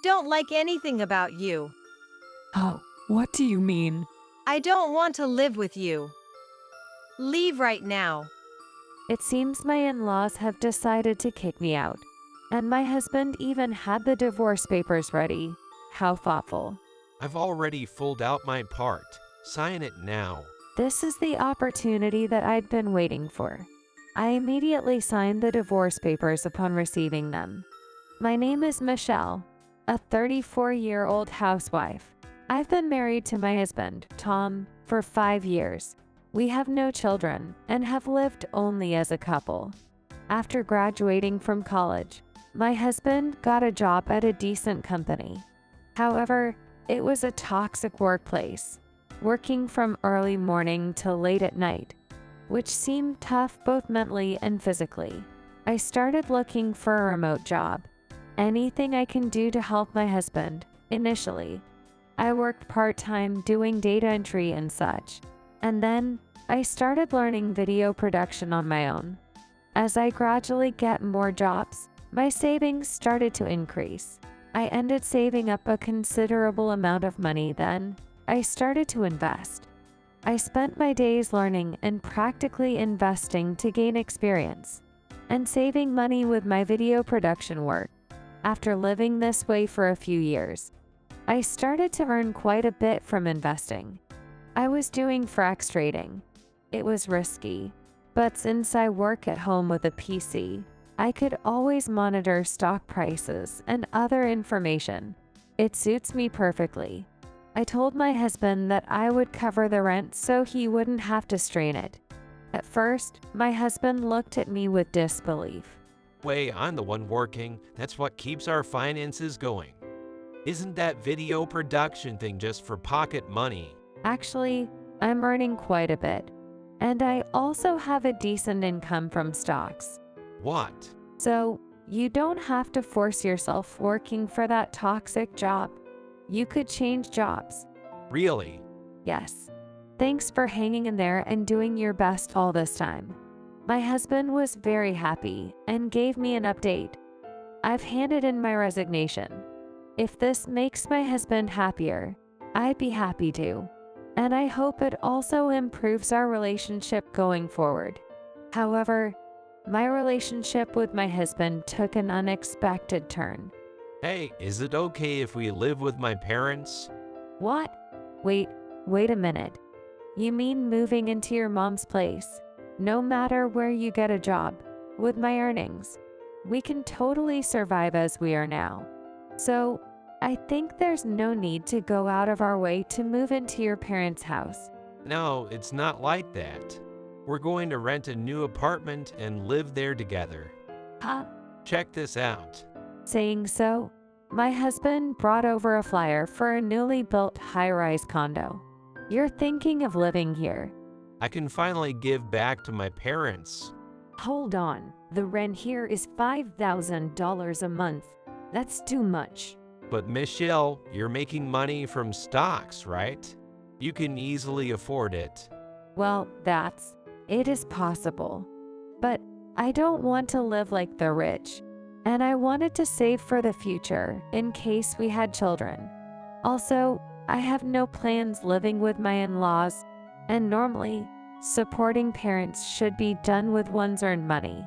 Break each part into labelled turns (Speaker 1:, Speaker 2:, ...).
Speaker 1: don't like anything about you.
Speaker 2: Oh, what do you mean?
Speaker 1: I don't want to live with you. Leave right now.
Speaker 2: It seems my in-laws have decided to kick me out. And my husband even had the divorce papers ready. How thoughtful.
Speaker 3: I've already filled out my part. Sign it now.
Speaker 2: This is the opportunity that I'd been waiting for. I immediately signed the divorce papers upon receiving them. My name is Michelle, a 34-year-old housewife. I've been married to my husband, Tom, for 5 years. We have no children and have lived only as a couple. After graduating from college, my husband got a job at a decent company. However, it was a toxic workplace, working from early morning till late at night, which seemed tough both mentally and physically. I started looking for a remote job, anything I can do to help my husband. Initially, I worked part-time doing data entry and such, and then I started learning video production on my own. As I gradually get more jobs, my savings started to increase. I ended saving up a considerable amount of money. Then I started to invest. I spent my days learning and practically investing to gain experience and saving money with my video production work. After living this way for a few years, I started to earn quite a bit from investing. I was doing forex trading. It was risky, but since I work at home with a PC, I could always monitor stock prices and other information. It suits me perfectly. I told my husband that I would cover the rent so he wouldn't have to strain it. At first, my husband looked at me with disbelief.
Speaker 3: Wait, I'm the one working. That's what keeps our finances going. Isn't that video production thing just for pocket money?
Speaker 2: Actually, I'm earning quite a bit. And I also have a decent income from stocks.
Speaker 3: What?
Speaker 2: So, you don't have to force yourself working for that toxic job. You could change jobs.
Speaker 3: Really?
Speaker 2: Yes. Thanks for hanging in there and doing your best all this time. My husband was very happy and gave me an update. I've handed in my resignation. If this makes my husband happier, I'd be happy to. And I hope it also improves our relationship going forward. However, my relationship with my husband took an unexpected turn.
Speaker 3: Hey, is it okay if we live with my parents?
Speaker 2: What? Wait a minute. You mean moving into your mom's place? No matter where you get a job, with my earnings, we can totally survive as we are now. So, I think there's no need to go out of our way to move into your parents' house.
Speaker 3: No, it's not like that. We're going to rent a new apartment and live there together.
Speaker 2: Huh?
Speaker 3: Check this out.
Speaker 2: Saying so, my husband brought over a flyer for a newly built high-rise condo. You're thinking of living here?
Speaker 3: I can finally give back to my parents.
Speaker 2: Hold on, the rent here is $5,000 a month. That's too much.
Speaker 3: But Michelle, you're making money from stocks, right? You can easily afford it.
Speaker 2: Well, it is possible. But I don't want to live like the rich. And I wanted to save for the future in case we had children. Also, I have no plans living with my in-laws, and normally, supporting parents should be done with one's earned money.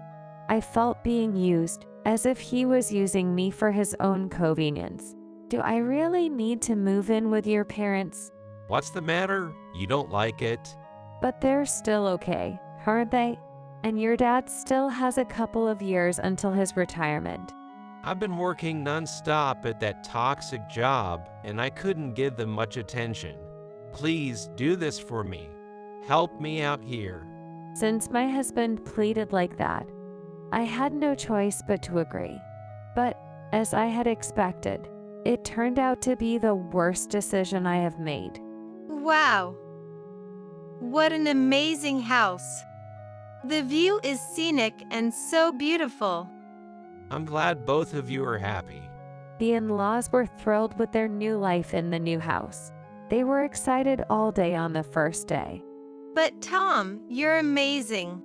Speaker 2: I felt being used, as if he was using me for his own convenience. Do I really need to move in with your parents?
Speaker 3: What's the matter? You don't like it?
Speaker 2: But they're still okay, aren't they? And your dad still has a couple of years until his retirement.
Speaker 3: I've been working non-stop at that toxic job, and I couldn't give them much attention. Please do this for me. Help me out here.
Speaker 2: Since my husband pleaded like that, I had no choice but to agree. But, as I had expected, it turned out to be the worst decision I have made.
Speaker 1: Wow! What an amazing house! The view is scenic and so beautiful.
Speaker 3: I'm glad both of you are happy.
Speaker 2: The in-laws were thrilled with their new life in the new house. They were excited all day on the first day.
Speaker 1: But Tom, you're amazing.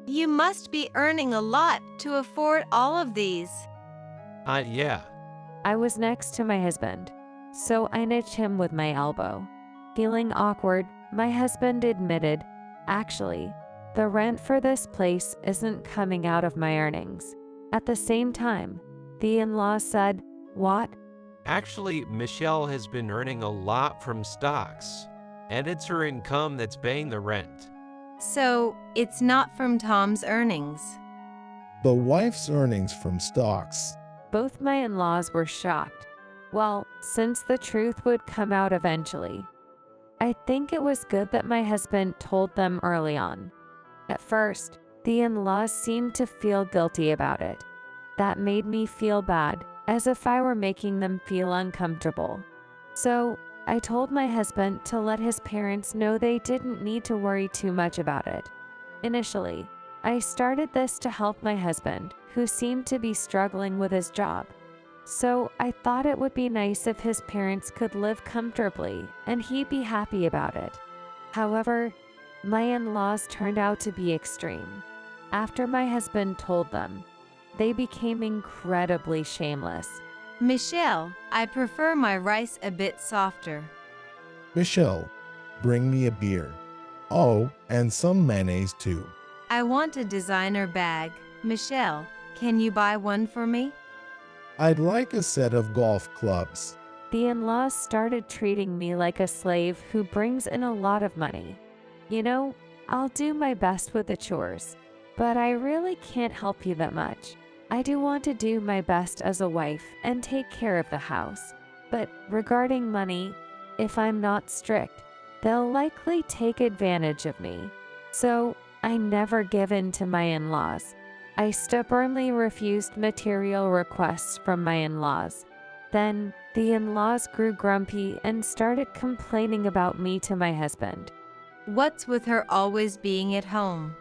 Speaker 1: You must be earning a lot to afford all of these.
Speaker 3: Yeah.
Speaker 2: I was next to my husband, so I nudged him with my elbow. Feeling awkward, my husband admitted, "Actually, the rent for this place isn't coming out of my earnings." At the same time, the in-laws said, "What?"
Speaker 3: Actually, Michelle has been earning a lot from stocks, and it's her income that's paying the rent.
Speaker 1: So, it's not from Tom's earnings.
Speaker 4: The wife's earnings from stocks.
Speaker 2: Both my in-laws were shocked. Well, since the truth would come out eventually. I think it was good that my husband told them early on. At first, the in-laws seemed to feel guilty about it. That made me feel bad, as if I were making them feel uncomfortable. So, I told my husband to let his parents know they didn't need to worry too much about it. Initially, I started this to help my husband, who seemed to be struggling with his job. So I thought it would be nice if his parents could live comfortably and he'd be happy about it. However, my in-laws turned out to be extreme. After my husband told them, they became incredibly shameless.
Speaker 1: Michelle, I prefer my rice a bit softer.
Speaker 4: Michelle, bring me a beer. Oh, and some mayonnaise too.
Speaker 1: I want a designer bag. Michelle, can you buy one for me?
Speaker 4: I'd like a set of golf clubs.
Speaker 2: The in-laws started treating me like a slave who brings in a lot of money. You know, I'll do my best with the chores, but I really can't help you that much. I do want to do my best as a wife and take care of the house. But regarding money, if I'm not strict, they'll likely take advantage of me. So I never give in to my in-laws. I stubbornly refused material requests from my in-laws. Then, the in-laws grew grumpy and started complaining about me to my husband.
Speaker 1: What's with her always being at home?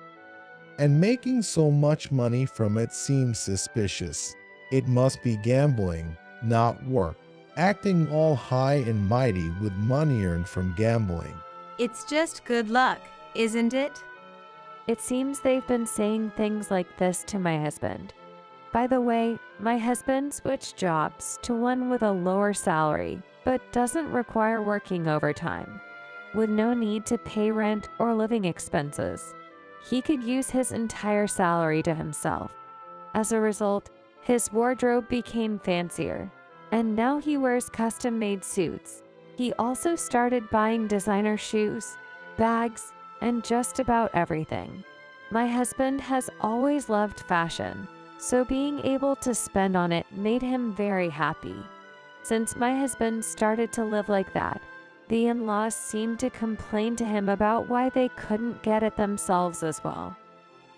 Speaker 4: And making so much money from it seems suspicious. It must be gambling, not work. Acting all high and mighty with money earned from gambling.
Speaker 1: It's just good luck, isn't it?
Speaker 2: It seems they've been saying things like this to my husband. By the way, my husband switched jobs to one with a lower salary, but doesn't require working overtime. With no need to pay rent or living expenses. He could use his entire salary to himself. As a result, his wardrobe became fancier, and now he wears custom-made suits. He also started buying designer shoes, bags, and just about everything. My husband has always loved fashion, so being able to spend on it made him very happy. Since my husband started to live like that, the in-laws seemed to complain to him about why they couldn't get it themselves as well.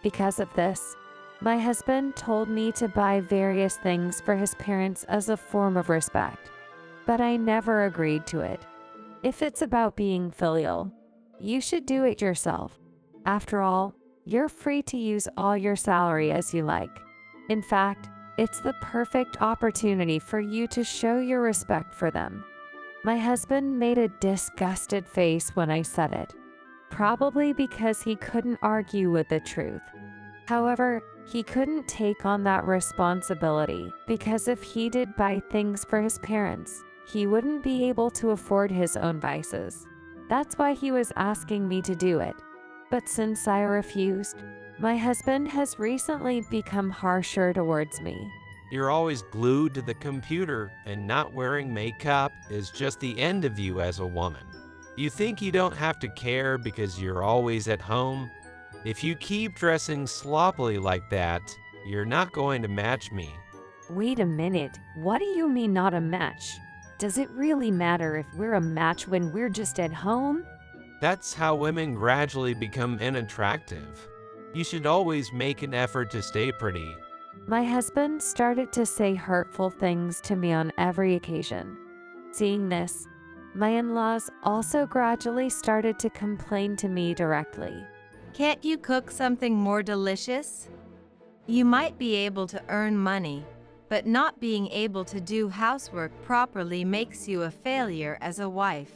Speaker 2: Because of this, my husband told me to buy various things for his parents as a form of respect, but I never agreed to it. If it's about being filial, you should do it yourself. After all, you're free to use all your salary as you like. In fact, it's the perfect opportunity for you to show your respect for them. My husband made a disgusted face when I said it, probably because he couldn't argue with the truth. However, he couldn't take on that responsibility because if he did buy things for his parents, he wouldn't be able to afford his own vices. That's why he was asking me to do it. But since I refused, my husband has recently become harsher towards me.
Speaker 3: You're always glued to the computer, and not wearing makeup is just the end of you as a woman. You think you don't have to care because you're always at home? If you keep dressing sloppily like that, you're not going to match me.
Speaker 2: Wait a minute, what do you mean not a match? Does it really matter if we're a match when we're just at home?
Speaker 3: That's how women gradually become unattractive. You should always make an effort to stay pretty.
Speaker 2: My husband started to say hurtful things to me on every occasion. Seeing this, my in-laws also gradually started to complain to me directly.
Speaker 1: Can't you cook something more delicious? You might be able to earn money, but not being able to do housework properly makes you a failure as a wife.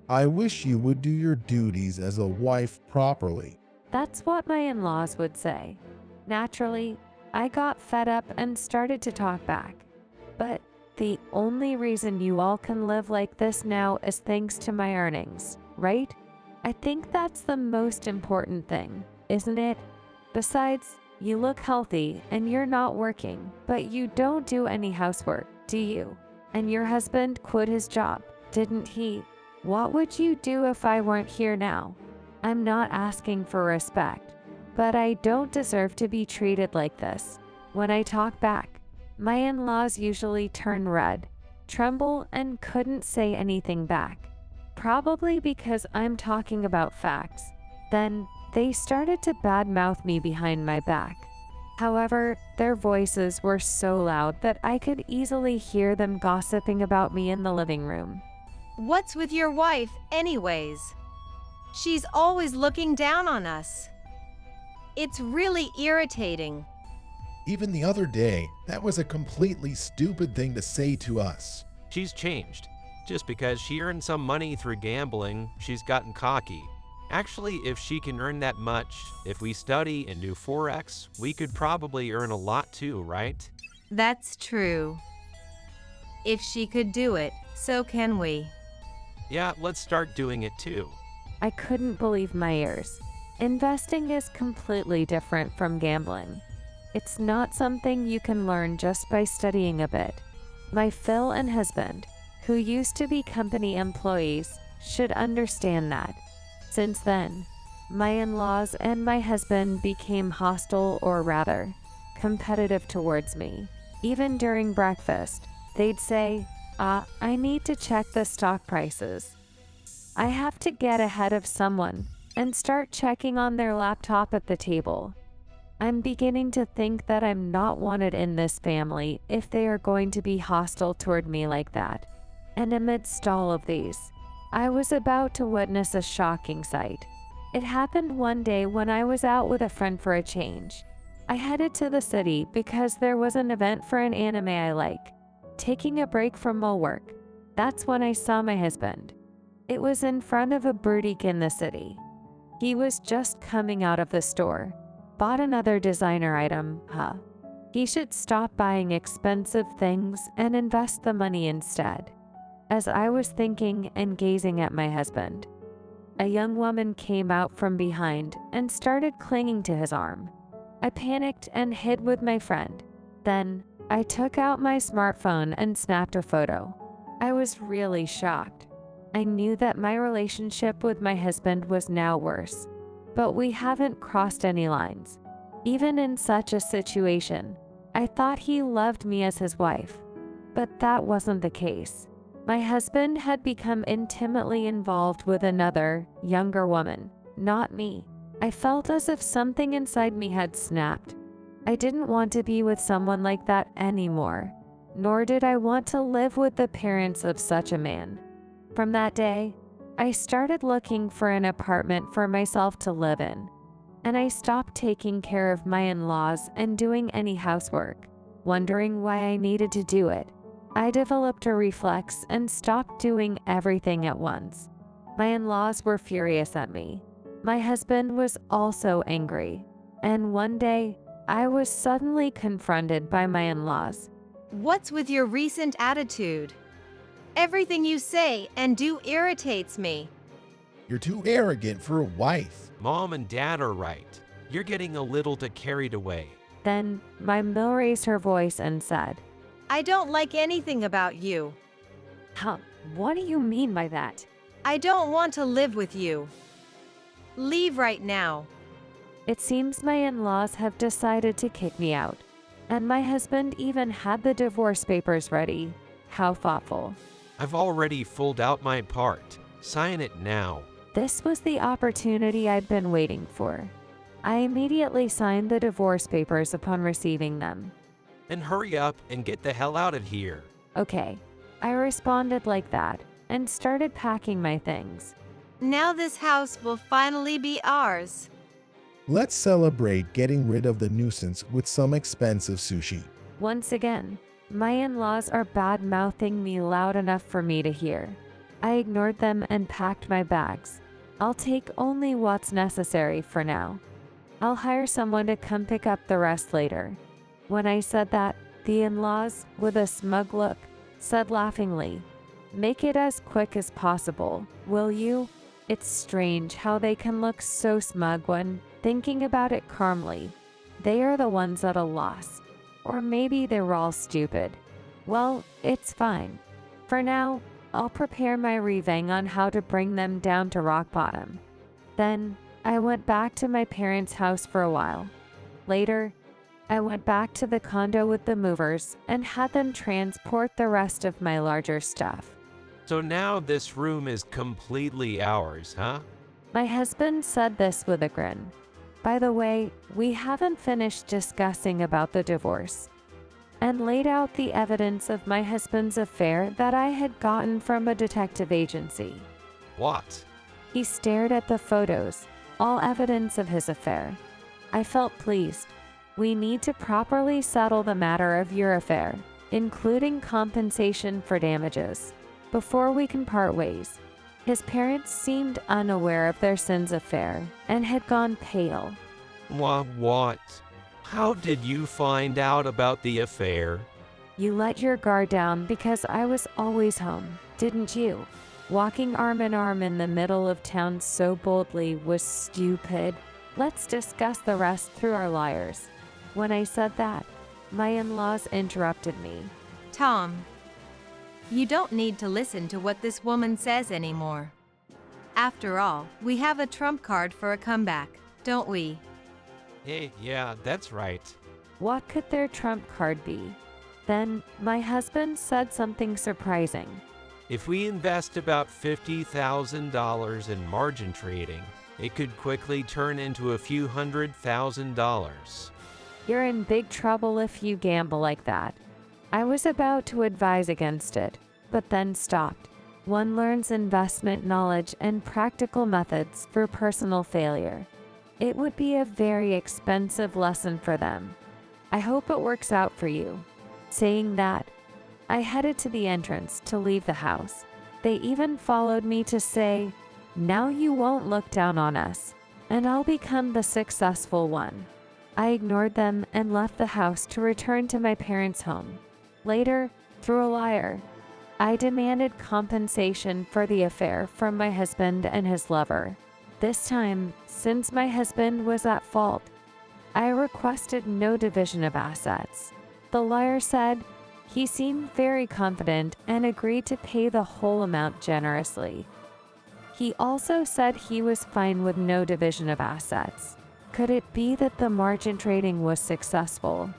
Speaker 4: I wish you would do your duties as a wife properly.
Speaker 2: That's what my in-laws would say. Naturally, I got fed up and started to talk back. But the only reason you all can live like this now is thanks to my earnings, right? I think that's the most important thing, isn't it? Besides, you look healthy and you're not working, but you don't do any housework, do you? And your husband quit his job, didn't he? What would you do if I weren't here now? I'm not asking for respect, but I don't deserve to be treated like this. When I talk back, my in-laws usually turn red, tremble, and couldn't say anything back. Probably because I'm talking about facts. Then, they started to badmouth me behind my back. However, their voices were so loud that I could easily hear them gossiping about me in the living room.
Speaker 1: What's with your wife, anyways? She's always looking down on us. It's really irritating.
Speaker 4: Even the other day, that was a completely stupid thing to say to us.
Speaker 3: She's changed. Just because she earned some money through gambling, she's gotten cocky. Actually, if she can earn that much, if we study and do Forex, we could probably earn a lot too, right?
Speaker 1: That's true. If she could do it, so can we.
Speaker 3: Yeah, let's start doing it too.
Speaker 2: I couldn't believe my ears. Investing is completely different from gambling. It's not something you can learn just by studying a bit. My Phil and husband, who used to be company employees, should understand that. Since then, my in-laws and my husband became hostile, or rather, competitive towards me. Even during breakfast, they'd say, I need to check the stock prices. I have to get ahead of someone and start checking on their laptop at the table. I'm beginning to think that I'm not wanted in this family if they are going to be hostile toward me like that. And amidst all of these, I was about to witness a shocking sight. It happened one day when I was out with a friend for a change. I headed to the city because there was an event for an anime I like. Taking a break from all work, that's when I saw my husband. It was in front of a boutique in the city. He was just coming out of the store. Bought another designer item, He should stop buying expensive things and invest the money instead. As I was thinking and gazing at my husband, a young woman came out from behind and started clinging to his arm. I panicked and hid with my friend. Then, I took out my smartphone and snapped a photo. I was really shocked. I knew that my relationship with my husband was now worse, but we haven't crossed any lines. Even in such a situation, I thought he loved me as his wife, but that wasn't the case. My husband had become intimately involved with another, younger woman, not me. I felt as if something inside me had snapped. I didn't want to be with someone like that anymore, nor did I want to live with the parents of such a man. From that day, I started looking for an apartment for myself to live in, and I stopped taking care of my in-laws and doing any housework, wondering why I needed to do it. I developed a reflex and stopped doing everything at once. My in-laws were furious at me. My husband was also angry, and one day, I was suddenly confronted by my in-laws.
Speaker 1: What's with your recent attitude? Everything you say and do irritates me.
Speaker 4: You're too arrogant for a wife.
Speaker 3: Mom and Dad are right. You're getting a little too carried away.
Speaker 2: Then, my Mill raised her voice and said,
Speaker 1: I don't like anything about you.
Speaker 2: What do you mean by that?
Speaker 1: I don't want to live with you. Leave right now.
Speaker 2: It seems my in-laws have decided to kick me out, and my husband even had the divorce papers ready. How thoughtful.
Speaker 3: I've already filled out my part. Sign it now.
Speaker 2: This was the opportunity I'd been waiting for. I immediately signed the divorce papers upon receiving them.
Speaker 3: And hurry up and get the hell out of here.
Speaker 2: Okay, I responded like that and started packing my things.
Speaker 1: Now this house will finally be ours.
Speaker 4: Let's celebrate getting rid of the nuisance with some expensive sushi.
Speaker 2: Once again, my in-laws are bad-mouthing me loud enough for me to hear. I ignored them and packed my bags. I'll take only what's necessary for now. I'll hire someone to come pick up the rest later. When I said that, the in-laws, with a smug look, said laughingly, "Make it as quick as possible, will you?" It's strange how they can look so smug when thinking about it calmly. They are the ones at a loss. Or maybe they were all stupid. Well, it's fine. For now, I'll prepare my revang on how to bring them down to rock bottom. Then, I went back to my parents' house for a while. Later, I went back to the condo with the movers and had them transport the rest of my larger stuff.
Speaker 3: So now this room is completely ours, huh?
Speaker 2: My husband said this with a grin. By the way, we haven't finished discussing about the divorce, and laid out the evidence of my husband's affair that I had gotten from a detective agency.
Speaker 3: What?
Speaker 2: He stared at the photos, all evidence of his affair. I felt pleased. We need to properly settle the matter of your affair, including compensation for damages, before we can part ways. His parents seemed unaware of their son's affair and had gone pale.
Speaker 3: What? How did you find out about the affair?
Speaker 2: You let your guard down because I was always home, didn't you? Walking arm in arm in the middle of town so boldly was stupid. Let's discuss the rest through our liars. When I said that, my in-laws interrupted me.
Speaker 1: Tom, you don't need to listen to what this woman says anymore. After all, we have a trump card for a comeback, don't we?
Speaker 3: Hey, yeah, that's right.
Speaker 2: What could their trump card be? Then, my husband said something surprising.
Speaker 3: If we invest about $50,000 in margin trading, it could quickly turn into a few $100,000.
Speaker 2: You're in big trouble if you gamble like that. I was about to advise against it, but then stopped. One learns investment knowledge and practical methods for personal failure. It would be a very expensive lesson for them. I hope it works out for you. Saying that, I headed to the entrance to leave the house. They even followed me to say, "Now you won't look down on us, and I'll become the successful one." I ignored them and left the house to return to my parents' home. Later, through a liar, I demanded compensation for the affair from my husband and his lover. This time, since my husband was at fault, I requested no division of assets. The liar said he seemed very confident and agreed to pay the whole amount generously. He also said he was fine with no division of assets. Could it be that the margin trading was successful?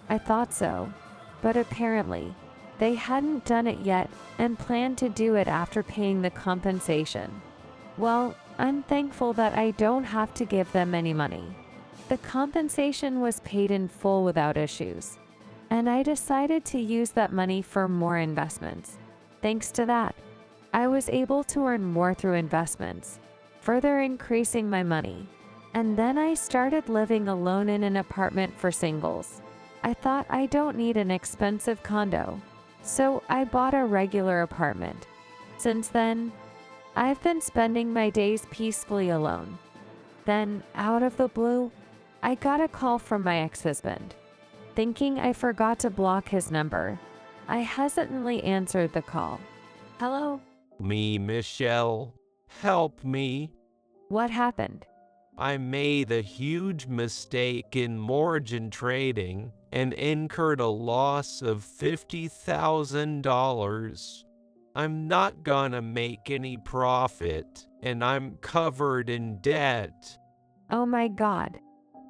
Speaker 2: I thought so, but apparently, they hadn't done it yet and planned to do it after paying the compensation. Well, I'm thankful that I don't have to give them any money. The compensation was paid in full without issues, and I decided to use that money for more investments. Thanks to that, I was able to earn more through investments, further increasing my money. And then I started living alone in an apartment for singles. I thought I don't need an expensive condo, so I bought a regular apartment. Since then, I've been spending my days peacefully alone. Then, out of the blue, I got a call from my ex-husband. Thinking I forgot to block his number, I hesitantly answered the call. "Hello?"
Speaker 3: Me, Michelle. Help me.
Speaker 2: "What happened?"
Speaker 3: I made a huge mistake in margin trading and incurred a loss of $50,000. I'm not gonna make any profit, and I'm covered in debt.
Speaker 2: Oh my God.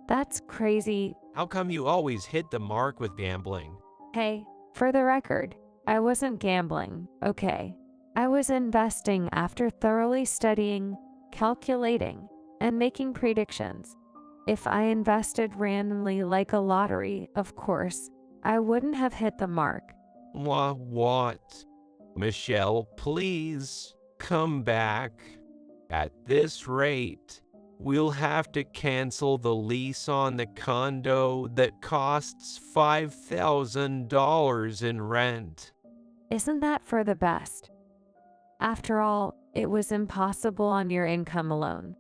Speaker 2: That's crazy.
Speaker 3: How come you always hit the mark with gambling?
Speaker 2: Hey, for the record, I wasn't gambling, okay? I was investing after thoroughly studying, calculating, and making predictions. If I invested randomly like a lottery, of course, I wouldn't have hit the mark.
Speaker 3: What? Michelle, please, come back. At this rate, we'll have to cancel the lease on the condo that costs $5,000 in rent.
Speaker 2: Isn't that for the best? After all, it was impossible on your income alone.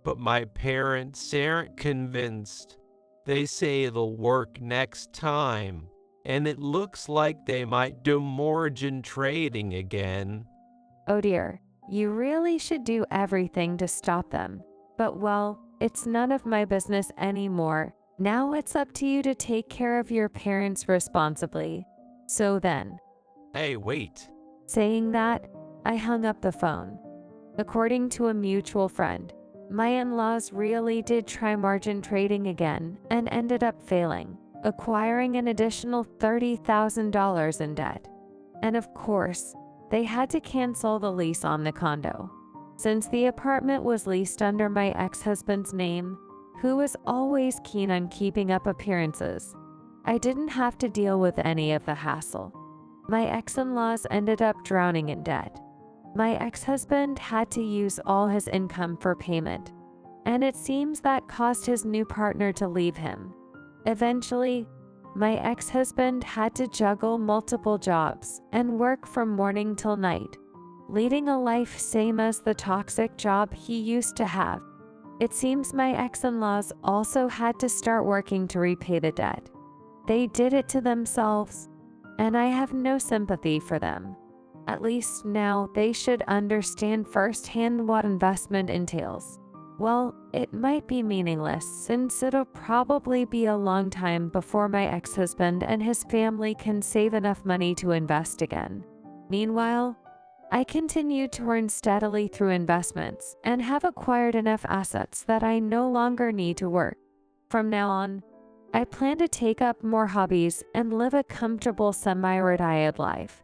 Speaker 3: But my parents aren't convinced. They say it'll work next time. and it looks like they might do margin trading again.
Speaker 2: Oh dear, you really should do everything to stop them. But well, it's none of my business anymore. Now it's up to you to take care of your parents responsibly. So then,
Speaker 3: Hey, wait.
Speaker 2: saying that, I hung up the phone. According to a mutual friend, my in-laws really did try margin trading again and ended up failing, acquiring an additional $30,000 in debt. And of course, they had to cancel the lease on the condo. Since the apartment was leased under my ex-husband's name, who was always keen on keeping up appearances, I didn't have to deal with any of the hassle. My ex-in-laws ended up drowning in debt. My ex-husband had to use all his income for payment, and it seems that caused his new partner to leave him. Eventually, my ex-husband had to juggle multiple jobs and work from morning till night, leading a life same as the toxic job he used to have. It seems my ex-in-laws also had to start working to repay the debt. They did it to themselves, and I have no sympathy for them. At least now they should understand firsthand what investment entails. Well, it might be meaningless since it'll probably be a long time before my ex-husband and his family can save enough money to invest again. Meanwhile, I continue to earn steadily through investments and have acquired enough assets that I no longer need to work. From now on, I plan to take up more hobbies and live a comfortable semi-retired life.